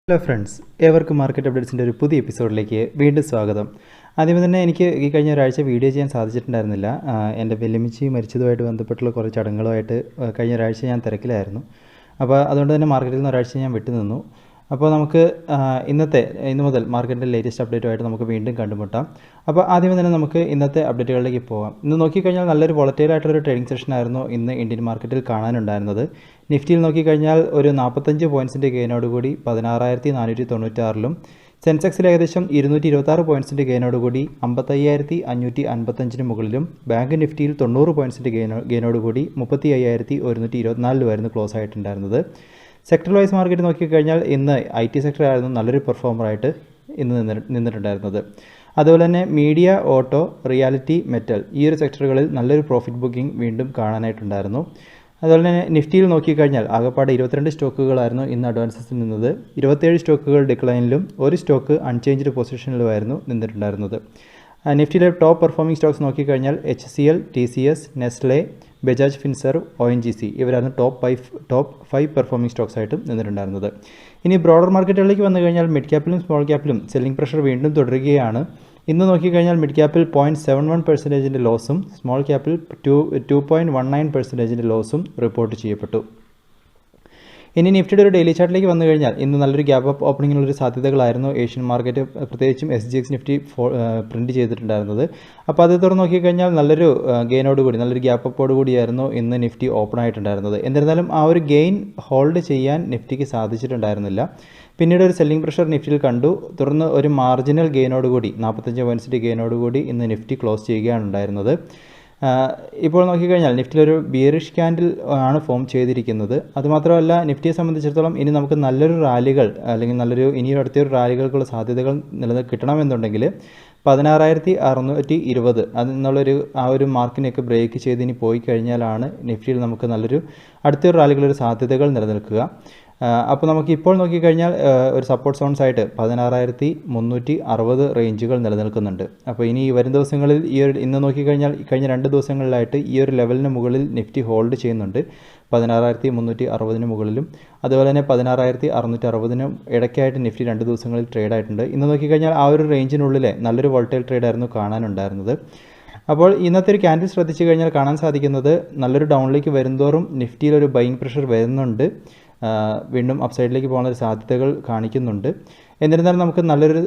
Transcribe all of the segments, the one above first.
Hello friends, ഏവർക്കും market അപ്ഡേറ്റ്സിൻ്റെ ഒരു പുതിയ എപ്പിസോഡിലേക്ക് വീണ്ടും സ്വാഗതം. ആദ്യമേ തന്നെ എനിക്ക് ഈ കഴിഞ്ഞ ഒരാഴ്ച വീഡിയോ ചെയ്യാൻ സാധിച്ചിട്ടുണ്ടായിരുന്നില്ല. എൻ്റെ വെല്ലുമിച്ചി മരിച്ചതുമായിട്ട് ബന്ധപ്പെട്ടുള്ള കുറച്ച് ചടങ്ങുകളുമായിട്ട് കഴിഞ്ഞ ഒരാഴ്ച ഞാൻ തിരക്കിലായിരുന്നു. അപ്പോൾ അതുകൊണ്ട് തന്നെ മാർക്കറ്റിൽ നിന്ന് ഒരാഴ്ച ഞാൻ വിട്ടുനിന്നു. അപ്പോൾ നമുക്ക് ഇന്ന് മുതൽ മാർക്കറ്റിൻ്റെ ലേറ്റസ്റ്റ് അപ്ഡേറ്റുമായിട്ട് നമുക്ക് വീണ്ടും കണ്ടുമുട്ടാം. അപ്പോൾ ആദ്യമേ തന്നെ നമുക്ക് ഇന്നത്തെ അപ്ഡേറ്റുകളിലേക്ക് പോകാം. ഇന്ന് നോക്കിക്കഴിഞ്ഞാൽ നല്ലൊരു വോളറ്റൈലായിട്ടുള്ളൊരു ട്രേഡിംഗ് സെഷനായിരുന്നു ഇന്ന് ഇന്ത്യൻ മാർക്കറ്റിൽ കാണാനുണ്ടായിരുന്നത്. നിഫ്റ്റിയിൽ നോക്കിക്കഴിഞ്ഞാൽ ഒരു 45 പോയിൻറ്റ്സിൻ്റെ ഗെയിനോടുകൂടി 16,496-ലും, സെൻസെക്സിൽ ഏകദേശം 226 പോയിൻറ്റ്സിൻ്റെ ഗെയിനോടുകൂടി 55,555 മുകളിലും, ബാങ്ക് നിഫ്റ്റിയിൽ 90 പോയിൻറ്റ്സിൻ്റെ ഗെയിനോടുകൂടി 35,124-ലുമായിരുന്നു ക്ലോസ് ആയിട്ടുണ്ടായിരുന്നത്. സെക്ടർ വൈസ് മാർക്കറ്റ് നോക്കിക്കഴിഞ്ഞാൽ ഇന്ന് IT സെക്ടറായിരുന്നു നല്ലൊരു പെർഫോമറായിട്ട് ഇന്ന് നിന്നിട്ടുണ്ടായിരുന്നത്. അതുപോലെ തന്നെ മീഡിയ, ഓട്ടോ, റിയാലിറ്റി, മെറ്റൽ ഈ ഒരു സെക്ടറുകളിൽ നല്ലൊരു പ്രോഫിറ്റ് ബുക്കിംഗ് വീണ്ടും കാണാനായിട്ടുണ്ടായിരുന്നു. അതുപോലെ തന്നെ നിഫ്റ്റിയിൽ നോക്കിക്കഴിഞ്ഞാൽ ആകെപ്പാടെ 22 സ്റ്റോക്കുകളായിരുന്നു ഇന്ന് അഡ്വാൻസസിൽ നിന്നത്. 27 സ്റ്റോക്കുകൾ ഡിക്ലൈനിലും ഒരു സ്റ്റോക്ക് അൺചേഞ്ച്ഡ് പൊസിഷനിലുമായിരുന്നു നിന്നിട്ടുണ്ടായിരുന്നത്. നിഫ്റ്റിയിലെ ടോപ്പ് പെർഫോമിംഗ് സ്റ്റോക്സ് നോക്കിക്കഴിഞ്ഞാൽ HCL, TCS, Nestle, Bajaj Finserv, ONGC ഇവരാണ് ടോപ്പ് 5 പെർഫോമിംഗ് സ്റ്റോക്സ് ആയിട്ട് നിന്നിട്ടുണ്ടായിരുന്നത്. ഇനി ബ്രോഡർ മാർക്കറ്റുകളിലേക്ക് വന്നു കഴിഞ്ഞാൽ മിഡ് ക്യാപ്പിലും സ്മോൾ ക്യാപ്പിലും സെല്ലിംഗ് പ്രഷർ വീണ്ടും തുടരുകയാണ്. ഇന്ന് നോക്കിക്കഴിഞ്ഞാൽ മിഡ് ക്യാപ്പിൽ 0.71% ലോസും സ്മോൾ ക്യാപ്പിൽ 2.19% ലോസും റിപ്പോർട്ട് ചെയ്യപ്പെട്ടു. ഇനി നിഫ്റ്റിയുടെ ഒരു ഡെയിലി ചാർട്ടിലേക്ക് വന്നു കഴിഞ്ഞാൽ ഇന്ന് നല്ലൊരു ഗ്യാപ്പ് അപ്പ് ഓപ്പണിങ്ങിനുള്ളൊരു സാധ്യതകളായിരുന്നു ഏഷ്യൻ മാർക്കറ്റ്, പ്രത്യേകിച്ചും SGX നിഫ്റ്റി പ്രിൻറ്റ് ചെയ്തിട്ടുണ്ടായിരുന്നത്. അപ്പോൾ അത് തുറന്ന് നോക്കിക്കഴിഞ്ഞാൽ നല്ലൊരു ഗെയിനോടുകൂടി, നല്ലൊരു ഗ്യാപ്പ് അപ്പോടുകൂടിയായിരുന്നു ഇന്ന് നിഫ്റ്റി ഓപ്പൺ ആയിട്ടുണ്ടായിരുന്നത്. എന്നിരുന്നാലും ആ ഒരു ഗെയിൻ ഹോൾഡ് ചെയ്യാൻ നിഫ്റ്റിക്ക് സാധിച്ചിട്ടുണ്ടായിരുന്നില്ല. പിന്നീട് ഒരു സെല്ലിംഗ് പ്രഷർ നിഫ്റ്റിയിൽ കണ്ടു. തുടർന്ന് ഒരു മാർജിനൽ ഗെയിനോടുകൂടി 45 പോയിൻറ്റ്സിൻ്റെ ഗെയിനോടുകൂടി ഇന്ന് നിഫ്റ്റി ക്ലോസ് ചെയ്യുകയാണ് ഉണ്ടായിരുന്നത്. ഇപ്പോൾ നോക്കിക്കഴിഞ്ഞാൽ നിഫ്റ്റിയിലൊരു ബിയറിഷ് ക്യാൻഡിൽ ആണ് ഫോം ചെയ്തിരിക്കുന്നത്. അതുമാത്രമല്ല, നിഫ്റ്റിയെ സംബന്ധിച്ചിടത്തോളം ഇനി നമുക്ക് നല്ലൊരു റാലികൾ അല്ലെങ്കിൽ ഇനിയൊരു അടുത്തൊരു റാലികൾക്കുള്ള സാധ്യതകൾ കിട്ടണമെന്നുണ്ടെങ്കിൽ 16,620 അതെന്നുള്ളൊരു ആ ഒരു മാർക്കിനെയൊക്കെ ബ്രേക്ക് ചെയ്ത് ഇനി പോയി കഴിഞ്ഞാലാണ് നിഫ്റ്റിയിൽ നമുക്ക് നല്ലൊരു അടുത്തൊരു റാലികളൊരു സാധ്യതകൾ നിലനിൽക്കുക. അപ്പോൾ നമുക്ക് ഇപ്പോൾ നോക്കിക്കഴിഞ്ഞാൽ ഒരു സപ്പോർട്ട് സോൺസ് ആയിട്ട് 16,360 റേഞ്ചുകൾ നിലനിൽക്കുന്നുണ്ട്. അപ്പോൾ ഇനി വരും ദിവസങ്ങളിൽ ഇന്ന് നോക്കിക്കഴിഞ്ഞാൽ കഴിഞ്ഞ 2 ദിവസങ്ങളിലായിട്ട് ഈ ഒരു ലെവലിന് മുകളിൽ നിഫ്റ്റി ഹോൾഡ് ചെയ്യുന്നുണ്ട്. 16,360 മുകളിലും അതുപോലെ തന്നെ 16,660 ഇടയ്ക്കായിട്ട് നിഫ്റ്റി 2 ദിവസങ്ങളിൽ ട്രേഡ് ആയിട്ടുണ്ട്. ഇന്ന് നോക്കിക്കഴിഞ്ഞാൽ ആ ഒരു റേഞ്ചിനുള്ളിലെ നല്ലൊരു വോൾട്ടൈൽ ട്രേഡായിരുന്നു കാണാനുണ്ടായിരുന്നത്. അപ്പോൾ ഇന്നത്തെ ഒരു ക്യാൻഡിൽ ശ്രദ്ധിച്ചു കഴിഞ്ഞാൽ കാണാൻ സാധിക്കുന്നത് നല്ലൊരു ഡൗണിലേക്ക് വരുന്തോറും നിഫ്റ്റിയിലൊരു ബൈയിങ് പ്രഷർ വരുന്നുണ്ട്. വീണ്ടും അപ്സൈഡിലേക്ക് പോകുന്ന സാധ്യതകൾ കാണിക്കുന്നുണ്ട്. എന്നിരുന്നാലും നമുക്ക് നല്ലൊരു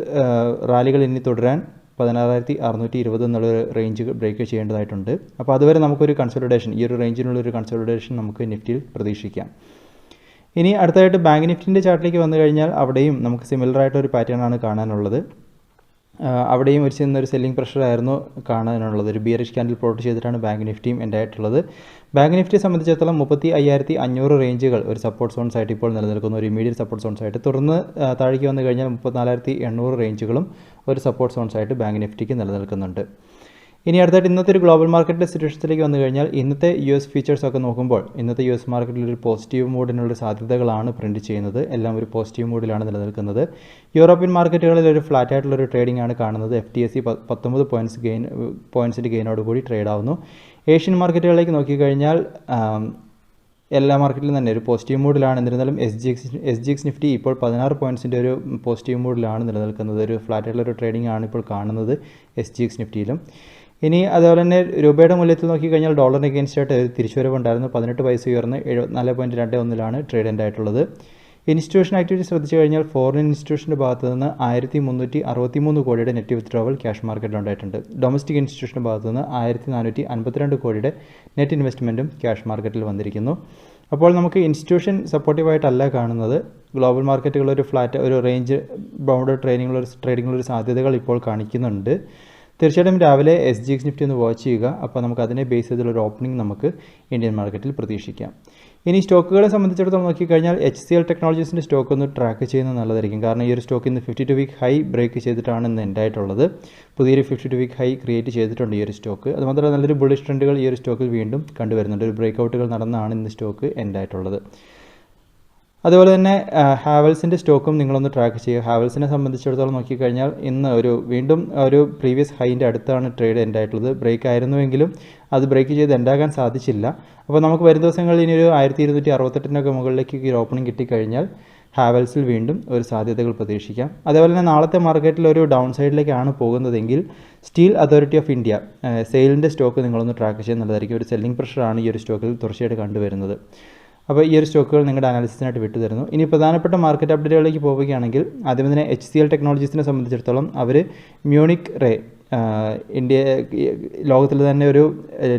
റാലികൾ ഇനി തുടരാൻ 16,620 എന്നുള്ളൊരു റേഞ്ച് ബ്രേക്ക് ചെയ്യേണ്ടതായിട്ടുണ്ട്. അപ്പോൾ അതുവരെ നമുക്കൊരു കൺസോളിഡേഷൻ, ഈ ഒരു റേഞ്ചിനുള്ളൊരു കൺസോളിഡേഷൻ നമുക്ക് നിഫ്റ്റിയിൽ പ്രതീക്ഷിക്കാം. ഇനി അടുത്തതായിട്ട് ബാങ്ക് നിഫ്റ്റിൻ്റെ ചാർട്ടിലേക്ക് വന്നു കഴിഞ്ഞാൽ അവിടെയും നമുക്ക് സിമിലറായിട്ടൊരു പാറ്റേൺ ആണ് കാണാനുള്ളത്. അവിടെയും ഒരു സെല്ലിംഗ് പ്രഷറായിരുന്നു കാണാനുള്ളത്. ഒരു ബിയറിഷ് ക്യാൻഡിൽ പ്ലോട്ട് ചെയ്തിട്ടാണ് ബാങ്ക് നിഫ്റ്റിയും ഉണ്ടായിട്ടുള്ളത്. ബാങ്ക് നിഫ്റ്റിയെ സംബന്ധിച്ചിടത്തോളം 35,500 റേഞ്ചുകൾ ഒരു സപ്പോർട്ട് സോൺസ് ആയിട്ട് ഇപ്പോൾ നിലനിൽക്കുന്ന ഒരു ഇമീഡിയറ്റ് സപ്പോർട്ട് സോൺസ് ആയിട്ട്, തുടർന്ന് താഴേക്ക് വന്നു കഴിഞ്ഞാൽ 34,800 റേഞ്ചുകളും ഒരു സപ്പോർട്ട് സോൺസ് ആയിട്ട് ബാങ്ക് നിഫ്റ്റിക്ക് നിലനിൽക്കുന്നുണ്ട്. ഇനി അടുത്തായിട്ട് ഇന്നത്തെ ഒരു ഗ്ലോബൽ മാർക്കറ്റിൻ്റെ സിറ്റുവേഷനിലേക്ക് വന്നു കഴിഞ്ഞാൽ ഇന്നത്തെ US ഫീച്ചേഴ്സ് ഒക്കെ നോക്കുമ്പോൾ ഇന്നത്തെ US മാർക്കറ്റിൽ ഒരു പോസിറ്റീവ് മൂഡിനുള്ള സാധ്യതകളാണ് പ്രിൻറ്റ് ചെയ്യുന്നത്. എല്ലാം ഒരു പോസിറ്റീവ് മൂഡിലാണ് നിലനിൽക്കുന്നത്. യൂറോപ്യൻ മാർക്കറ്റുകളിൽ ഒരു ഫ്ലാറ്റ് ആയിട്ടുള്ളൊരു ട്രേഡിംഗ് ആണ് കാണുന്നത്. FTSE 19 പോയിൻറ്റ്സിൻ്റെ ഗെയിനോടുകൂടി ട്രേഡ് ആവുന്നു. ഏഷ്യൻ മാർക്കറ്റുകളിലേക്ക് നോക്കിക്കഴിഞ്ഞാൽ എല്ലാ മാർക്കറ്റിലും തന്നെ ഒരു പോസിറ്റീവ് മൂഡിലാണ്. എന്നിരുന്നാലും SGX നിഫ്റ്റി ഇപ്പോൾ 16 പോയിൻറ്റ്സിൻ്റെ ഒരു പോസിറ്റീവ് മൂഡിലാണ് നിലനിൽക്കുന്നത്. ഒരു ഫ്ലാറ്റ് ആയിട്ടുള്ളൊരു ട്രേഡിംഗ് ആണ് ഇപ്പോൾ കാണുന്നത് SGX നിഫ്റ്റിയിലും. ഇനി അതുപോലെ തന്നെ രൂപയുടെ മൂല്യത്തിൽ നോക്കിക്കഴിഞ്ഞാൽ ഡോളറിന് എഗെയിൻസ്റ്റ് ആയിട്ട് തിരിച്ചുവരവുണ്ടായിരുന്നു. 18 പൈസ ഉയർന്ന് 74.21 ട്രേഡ് എൻഡ് ആയിട്ടുള്ളത്. ഇൻസ്റ്റിറ്റ്യൂഷൻ ആക്ടിവിറ്റി ശ്രദ്ധിച്ചു കഴിഞ്ഞാൽ ഫോറിൻ ഇൻസ്റ്റിറ്റ്യൂഷൻ്റെ ഭാഗത്ത് നിന്ന് 1,363 കോടിയുടെ നെറ്റ് വിത്ഡ്രോവൽ ക്യാഷ് മാർക്കറ്റിൽ ഉണ്ടായിട്ടുണ്ട്. ഡൊമസ്റ്റിക് ഇൻസ്റ്റിറ്റ്യൂഷൻ്റെ ഭാഗത്ത് നിന്ന് 1,452 കോടിയുടെ നെറ്റ് ഇൻവെസ്റ്റ്മെൻറ്റും ക്യാഷ് മാർക്കറ്റിൽ വന്നിരിക്കുന്നു. അപ്പോൾ നമുക്ക് ഇൻസ്റ്റിറ്റ്യൂഷൻ സപ്പോർട്ടീവായിട്ടല്ല കാണുന്നത്. ഗ്ലോബൽ മാർക്കറ്റുകളൊരു ഒരു റേഞ്ച് ബൗണ്ടഡ് ട്രേഡിങ്ങുള്ളൊരു സാധ്യതകൾ ഇപ്പോൾ കാണിക്കുന്നുണ്ട്. തീർച്ചയായിട്ടും രാവിലെ SGX നിഫ്റ്റി ഒന്ന് വാച്ച് ചെയ്യുക. അപ്പോൾ നമുക്ക് അതിനെ ബേസ് ചെയ്തുള്ളൊരു ഓപ്പണിംഗ് നമുക്ക് ഇന്ത്യൻ മാർക്കറ്റിൽ പ്രതീക്ഷിക്കാം. ഇനി സ്റ്റോക്കുകളെ സംബന്ധിച്ചിടത്തോളം നോക്കിക്കഴിഞ്ഞാൽ HCL ടെക്നോളജീസിൻ്റെ സ്റ്റോക്ക് ഒന്ന് ട്രാക്ക് ചെയ്യുന്നത് നല്ലതായിരിക്കും. കാരണം ഈ ഒരു സ്റ്റോക്ക് ഇന്ന് 52 വീക്ക് ഹൈ ബ്രേക്ക് ചെയ്തിട്ടാണ് ഇന്ന് എൻഡായിട്ടുള്ളത്. പുതിയൊരു 52 വീക്ക് ഹൈ ക്രിയേറ്റ് ചെയ്തിട്ടുണ്ട് ഈ ഒരു സ്റ്റോക്ക്. അതുമാത്രമല്ല നല്ലൊരു ബുള്ളിഷ് ട്രെൻഡുകൾ ഈ ഒരു സ്റ്റോക്കിൽ വീണ്ടും കണ്ടുവരുന്നുണ്ട്. ഒരു ബ്രേക്ക് ഔട്ടുകൾ നടന്നാണ് ഇന്ന് സ്റ്റോക്ക് എൻഡായിട്ടുള്ളത്. അതുപോലെ തന്നെ ഹാവൽസിൻ്റെ സ്റ്റോക്കും നിങ്ങളൊന്ന് ട്രാക്ക് ചെയ്യുക. ഹാവൽസിനെ സംബന്ധിച്ചിടത്തോളം നോക്കിക്കഴിഞ്ഞാൽ ഇന്ന് വീണ്ടും ഒരു പ്രീവിയസ് ഹൈൻ്റെ അടുത്താണ് ട്രേഡ് എൻഡ് ആയിട്ടുള്ളത്. ബ്രേക്ക് ആയിരുന്നുവെങ്കിലും അത് ബ്രേക്ക് ചെയ്ത് എൻഡാകാൻ സാധിച്ചില്ല. അപ്പോൾ നമുക്ക് വരും ദിവസങ്ങളിൽ ഇനി ഒരു 1,268 മുകളിലേക്ക് ഈ ഓപ്പണിംഗ് കിട്ടിക്കഴിഞ്ഞാൽ ഹാവൽസിൽ വീണ്ടും ഒരു സാധ്യതകൾ പ്രതീക്ഷിക്കാം. അതേപോലെ തന്നെ നാളത്തെ മാർക്കറ്റിൽ ഒരു ഡൗൺ സൈഡിലേക്കാണ് പോകുന്നതെങ്കിൽ സ്റ്റീൽ അതോറിറ്റി ഓഫ് ഇന്ത്യ സെയിലിൻ്റെ സ്റ്റോക്ക് നിങ്ങളൊന്ന് ട്രാക്ക് ചെയ്യാൻ നല്ലതായിരിക്കും. ഒരു സെല്ലിംഗ് പ്രഷറാണ് ഈ ഒരു സ്റ്റോക്കിൽ തീർച്ചയായിട്ടും കണ്ടുവരുന്നത്. അപ്പോൾ ഈ ഒരു സ്റ്റോക്കുകൾ നിങ്ങളുടെ അനാലിസിസിനായിട്ട് വിട്ടുതരുന്നു. ഇനി പ്രധാനപ്പെട്ട മാർക്കറ്റ് അപ്ഡേറ്റുകളിലേക്ക് പോവുകയാണെങ്കിൽ ആദ്യം തന്നെ HCL ടെക്നോളജീസിനെ സംബന്ധിച്ചിടത്തോളം അവർ മ്യൂണിക് റേ ലോകത്തിൽ തന്നെ ഒരു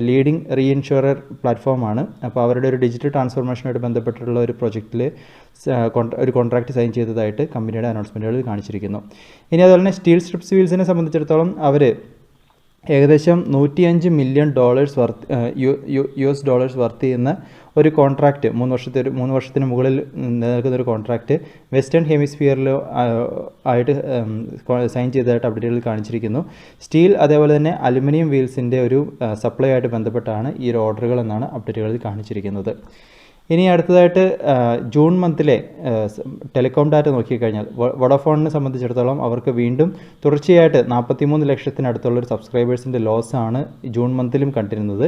ലീഡിംഗ് റീഇൻഷുറർ പ്ലാറ്റ്ഫോമാണ്. അപ്പോൾ അവരുടെ ഒരു ഡിജിറ്റൽ ട്രാൻസ്ഫോർമേഷനുമായിട്ട് ബന്ധപ്പെട്ടുള്ള ഒരു പ്രൊജക്റ്റിൽ ഒരു കോൺട്രാക്റ്റ് സൈൻ ചെയ്തതായിട്ട് കമ്പനിയുടെ അനൗൺസ്മെൻറ്റുകളിൽ കാണിച്ചിരിക്കുന്നു. ഇനി അതുപോലെ തന്നെ സ്റ്റീൽ സ്ട്രിപ്സ് വീൽസിനെ സംബന്ധിച്ചിടത്തോളം അവർ ഏകദേശം $105 മില്യൺ വർത്ത് ചെയ്യുന്ന ഒരു കോൺട്രാക്റ്റ് 3 വർഷത്തിന് മുകളിൽ നിലനിൽക്കുന്ന ഒരു കോൺട്രാക്റ്റ് വെസ്റ്റേൺ ഹെമിസ്ഫിയറിൽ ആയിട്ട് സൈൻ ചെയ്തതായിട്ട് അപ്ഡേറ്റുകളിൽ കാണിച്ചിരിക്കുന്നു. സ്റ്റീൽ അതേപോലെ തന്നെ അലുമിനിയം വീൽസിൻ്റെ ഒരു സപ്ലൈ ആയിട്ട് ബന്ധപ്പെട്ടാണ് ഈ ഒരു ഓർഡറുകൾ എന്നാണ് അപ്ഡേറ്റുകളിൽ കാണിച്ചിരിക്കുന്നത്. ഇനി അടുത്തതായിട്ട് ജൂൺ മന്തിലെ ടെലികോം ഡാറ്റ നോക്കിക്കഴിഞ്ഞാൽ വോഡാഫോണിനെ സംബന്ധിച്ചിടത്തോളം അവർക്ക് വീണ്ടും തുടർച്ചയായിട്ട് 43 ലക്ഷത്തിനടുത്തുള്ളൊരു സബ്സ്ക്രൈബേഴ്സിൻ്റെ ലോസാണ് ജൂൺ മന്തിലും കണ്ടിരുന്നത്.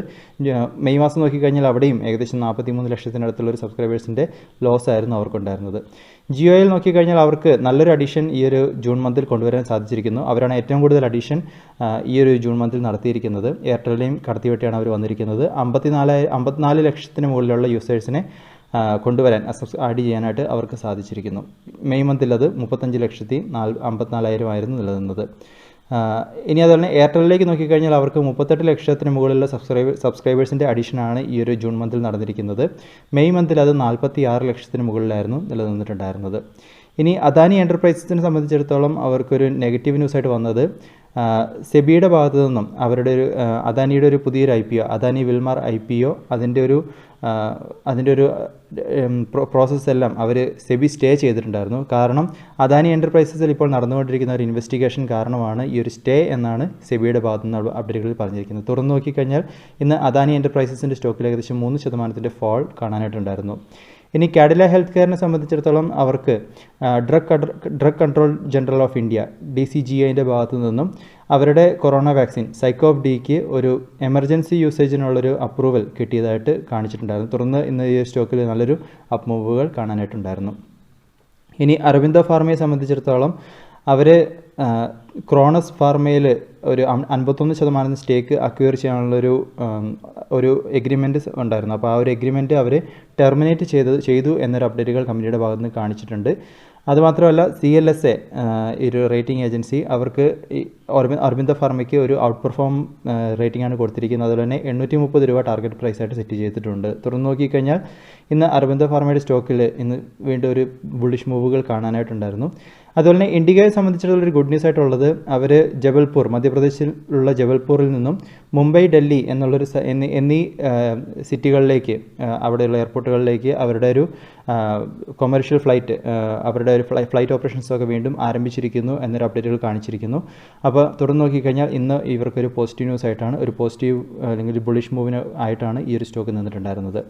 മെയ് മാസം നോക്കിക്കഴിഞ്ഞാൽ അവിടെയും ഏകദേശം 43 ലക്ഷത്തിനടുത്തുള്ളൊരു സബ്സ്ക്രൈബേഴ്സിൻ്റെ ലോസ് ആയിരുന്നു അവർക്കുണ്ടായിരുന്നത്. ജിയോയിൽ നോക്കിക്കഴിഞ്ഞാൽ അവർക്ക് നല്ലൊരു അഡീഷൻ ഈ ഒരു ജൂൺ മന്തിൽ കൊണ്ടുവരാൻ സാധിച്ചിരിക്കുന്നു. അവരാണ് ഏറ്റവും കൂടുതൽ അഡീഷൻ ഈ ഒരു ജൂൺ മന്തിൽ നടത്തിയിരിക്കുന്നത്. എയർടെലിനെയും കടത്തിവെട്ടിയാണ് അവർ വന്നിരിക്കുന്നത്. 54 ലക്ഷത്തിന് മുകളിലുള്ള യൂസേഴ്സിനെ കൊണ്ടുവരാൻ ആഡ് ചെയ്യാനായിട്ട് അവർക്ക് സാധിച്ചിരിക്കുന്നു. മെയ് മന്തിൽ അത് 35,54,000 ആയിരുന്നു നിലനിന്നത്. ഇനി അതുപോലെ എയർടെലിലേക്ക് നോക്കിക്കഴിഞ്ഞാൽ അവർക്ക് 38 ലക്ഷത്തിന് മുകളിലുള്ള സബ്സ്ക്രൈബേഴ്സിൻ്റെ അഡീഷനാണ് ഈ ഒരു ജൂൺ മന്തിൽ നടന്നിരിക്കുന്നത്. മെയ് മന്തിൽ അത് 46 ലക്ഷത്തിന് മുകളിലായിരുന്നു നിലനിന്നിട്ടുണ്ടായിരുന്നത്. ഇനി അദാനി എൻ്റർപ്രൈസസിനെ സംബന്ധിച്ചിടത്തോളം അവർക്കൊരു നെഗറ്റീവ് ന്യൂസായിട്ട് വന്നത് സെബിയുടെ ഭാഗത്തു നിന്നും അവരുടെ ഒരു അദാനിയുടെ ഒരു പുതിയൊരു IPO അദാനി വിൽമാർ IPO അതിൻ്റെ ഒരു പ്രോസസ്സ് എല്ലാം അവർ സെബി സ്റ്റേ ചെയ്തിട്ടുണ്ടായിരുന്നു. കാരണം അദാനി എൻ്റർപ്രൈസസിൽ ഇപ്പോൾ നടന്നുകൊണ്ടിരിക്കുന്ന ഒരു ഇൻവെസ്റ്റിഗേഷൻ കാരണമാണ് ഈ ഒരു സ്റ്റേ എന്നാണ് സെബിയുടെ ഭാഗത്തു നിന്ന് അപ്ഡേറ്റുകളിൽ പറഞ്ഞിരിക്കുന്നത്. തുറന്നു നോക്കിക്കഴിഞ്ഞാൽ ഇന്ന് അദാനി എൻ്റർപ്രൈസസിൻ്റെ സ്റ്റോക്കിൽ ഏകദേശം 3% ഫാൾ കാണാനായിട്ടുണ്ടായിരുന്നു. ഇനി കാഡില ഹെൽത്ത് കെയറിനെ സംബന്ധിച്ചിടത്തോളം അവർക്ക് drug control general of India DCGIൻ്റെ ഭാഗത്തു നിന്നും അവരുടെ കൊറോണ വാക്സിൻ സൈക്കോവ് ഡിക്ക് ഒരു എമർജൻസി യൂസേജിനുള്ളൊരു അപ്രൂവൽ കിട്ടിയതായിട്ട് കാണിച്ചിട്ടുണ്ടായിരുന്നു. തുടർന്ന് ഇന്ന് ഈ സ്റ്റോക്കിൽ നല്ലൊരു അപ്പ് മൂവുകൾ കാണാനായിട്ടുണ്ടായിരുന്നു. ഇനി അരവിന്ദ ഫാർമയെ സംബന്ധിച്ചിടത്തോളം അവർ ക്രോണസ് ഫാർമയിൽ ഒരു 51% സ്റ്റേക്ക് അക്വയർ ചെയ്യാനുള്ളൊരു എഗ്രിമെൻറ്റ് ഉണ്ടായിരുന്നു. അപ്പോൾ ആ ഒരു എഗ്രിമെൻറ്റ് അവർ ടെർമിനേറ്റ് ചെയ്തു എന്നൊരു അപ്ഡേറ്റുകൾ കമ്പനിയുടെ ഭാഗത്ത് നിന്ന് കാണിച്ചിട്ടുണ്ട്. അതുമാത്രമല്ല CLSA ഒരു റേറ്റിംഗ് ഏജൻസി അവർക്ക് അരവിന്ദ ഫാർമയ്ക്ക് ഒരു ഔട്ട് പെർഫോം റേറ്റിംഗ് ആണ് കൊടുത്തിരിക്കുന്നത്. അതുപോലെ തന്നെ 830 രൂപ ടാർഗറ്റ് പ്രൈസായിട്ട് സെറ്റ് ചെയ്തിട്ടുണ്ട്. തുറന്നു നോക്കിക്കഴിഞ്ഞാൽ ഇന്ന് അരവിന്ദ ഫാർമയുടെ സ്റ്റോക്കിൽ ഇന്ന് വീണ്ടും ഒരു ബുള്ളിഷ് മൂവുകൾ കാണാനായിട്ടുണ്ടായിരുന്നു. അതുപോലെ തന്നെ ഇൻഡിഗോയെ സംബന്ധിച്ചിടത്തോളം ഒരു ഗുഡ് ന്യൂസ് ആയിട്ടുള്ളത് അവർ ജബൽപൂർ മധ്യപ്രദേശിലുള്ള ജബൽപൂരിൽ നിന്നും മുംബൈ ഡൽഹി എന്നുള്ളൊരു എന്നീ സിറ്റികളിലേക്ക് അവിടെയുള്ള എയർപോർട്ടുകളിലേക്ക് അവരുടെ ഒരു കൊമേഴ്ഷ്യൽ ഫ്ലൈറ്റ് അവരുടെ ഒരു ഫ്ലൈറ്റ് ഓപ്പറേഷൻസൊക്കെ വീണ്ടും ആരംഭിച്ചിരിക്കുന്നു എന്നൊരു അപ്ഡേറ്റുകൾ കാണിച്ചിരിക്കുന്നു. അപ്പോൾ തുറന്നു നോക്കിക്കഴിഞ്ഞാൽ ഇന്ന് ഇവർക്കൊരു പോസിറ്റീവ് ന്യൂസ് ആയിട്ടാണ് ഒരു പോസിറ്റീവ് അല്ലെങ്കിൽ ബുള്ളിഷ് മൂവിന് ആയിട്ടാണ് ഈ ഒരു സ്റ്റോക്ക് നിന്നിട്ടുണ്ടായിരുന്നത്.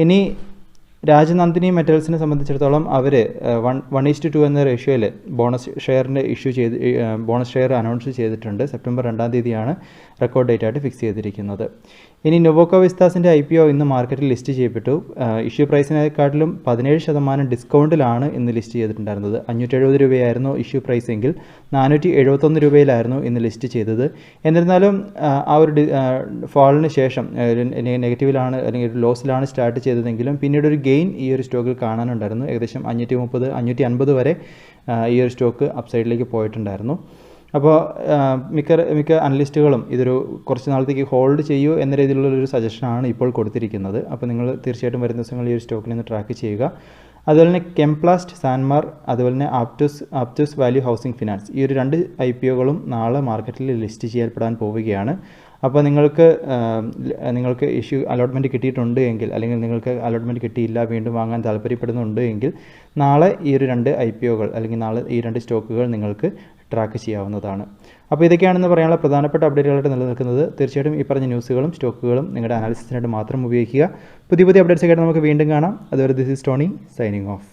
ഇനി രാജനന്ദിനി മെറ്റൽസിനെ സംബന്ധിച്ചിടത്തോളം അവർ 1:2 എന്ന റേഷ്യോയിൽ ബോണസ് ഷെയർ അനൗൺസ് ചെയ്തിട്ടുണ്ട്. സെപ്റ്റംബർ 2-ാം തീയതിയാണ് റെക്കോർഡ് ഡേറ്റ് ആയിട്ട് ഫിക്സ് ചെയ്തിരിക്കുന്നത്. ഇനി നുവോക്കോ വിസ്താസിൻ്റെ IPO ഇന്ന് മാർക്കറ്റിൽ ലിസ്റ്റ് ചെയ്യപ്പെട്ടു. ഇഷ്യൂ പ്രൈസിനെക്കാട്ടിലും 17% ഡിസ്കൗണ്ടിലാണ് ഇന്ന് ലിസ്റ്റ് ചെയ്തിട്ടുണ്ടായിരുന്നത്. 570 രൂപയായിരുന്നു ഇഷ്യൂ പ്രൈസ് എങ്കിൽ 471 രൂപയിലായിരുന്നു ഇന്ന് ലിസ്റ്റ് ചെയ്തത്. എന്നിരുന്നാലും ആ ഒരു ഫാളിന് ശേഷം നെഗറ്റീവിലാണ് അല്ലെങ്കിൽ ഒരു ലോസിലാണ് സ്റ്റാർട്ട് ചെയ്തതെങ്കിലും പിന്നീട് ഒരു ഗെയിൻ ഈ ഒരു സ്റ്റോക്കിൽ കാണാനുണ്ടായിരുന്നു. ഏകദേശം 530-550 വരെ ഈ ഒരു സ്റ്റോക്ക് അപ്സൈഡിലേക്ക് പോയിട്ടുണ്ടായിരുന്നു. അപ്പോൾ മിക്ക അനലിസ്റ്റുകളും ഇതൊരു കുറച്ച് നാളത്തേക്ക് ഹോൾഡ് ചെയ്യൂ എന്ന രീതിയിലുള്ളൊരു സജഷനാണ് ഇപ്പോൾ കൊടുത്തിരിക്കുന്നത്. അപ്പോൾ നിങ്ങൾ തീർച്ചയായിട്ടും വരുന്ന ദിവസങ്ങളിൽ ഈ ഒരു സ്റ്റോക്കിൽ നിന്ന് ട്രാക്ക് ചെയ്യുക. അതുപോലെ തന്നെ കെംപ്ലാസ്റ്റ്, സാൻമാർ, അതുപോലെ തന്നെ ആപ്റ്റൂസ് വാല്യൂ ഹൗസിംഗ് ഫിനാൻസ് ഈ ഒരു 2 IPOകളും നാളെ മാർക്കറ്റിൽ ലിസ്റ്റ് ചെയ്യപ്പെടാൻ പോവുകയാണ്. അപ്പോൾ നിങ്ങൾക്ക് ഇഷ്യൂ അലോട്ട്മെൻറ്റ് കിട്ടിയിട്ടുണ്ട് എങ്കിൽ അല്ലെങ്കിൽ നിങ്ങൾക്ക് അലോട്ട്മെൻറ്റ് കിട്ടിയില്ല വീണ്ടും വാങ്ങാൻ താല്പര്യപ്പെടുന്നുണ്ട് എങ്കിൽ നാളെ ഈ ഒരു 2 IPOകൾ അല്ലെങ്കിൽ നാളെ ഈ 2 സ്റ്റോക്കുകൾ നിങ്ങൾക്ക് ട്രാക്ക് ചെയ്യാവുന്നതാണ്. അപ്പോൾ ഇതൊക്കെയാണെന്ന് പറയാനുള്ള പ്രധാനപ്പെട്ട അപ്ഡേറ്റുകളായിട്ട് നിലനിൽക്കുന്നത്. തീർച്ചയായിട്ടും ഈ പറഞ്ഞ ന്യൂസുകളും സ്റ്റോക്കുകളും നിങ്ങളുടെ അനാലിസിസിനായിട്ട് മാത്രം ഉപയോഗിക്കുക. പുതിയ അപ്ഡേറ്റ്സ് ആയിട്ട് നമുക്ക് വീണ്ടും കാണാം. അതുവരെ this is Tony signing off.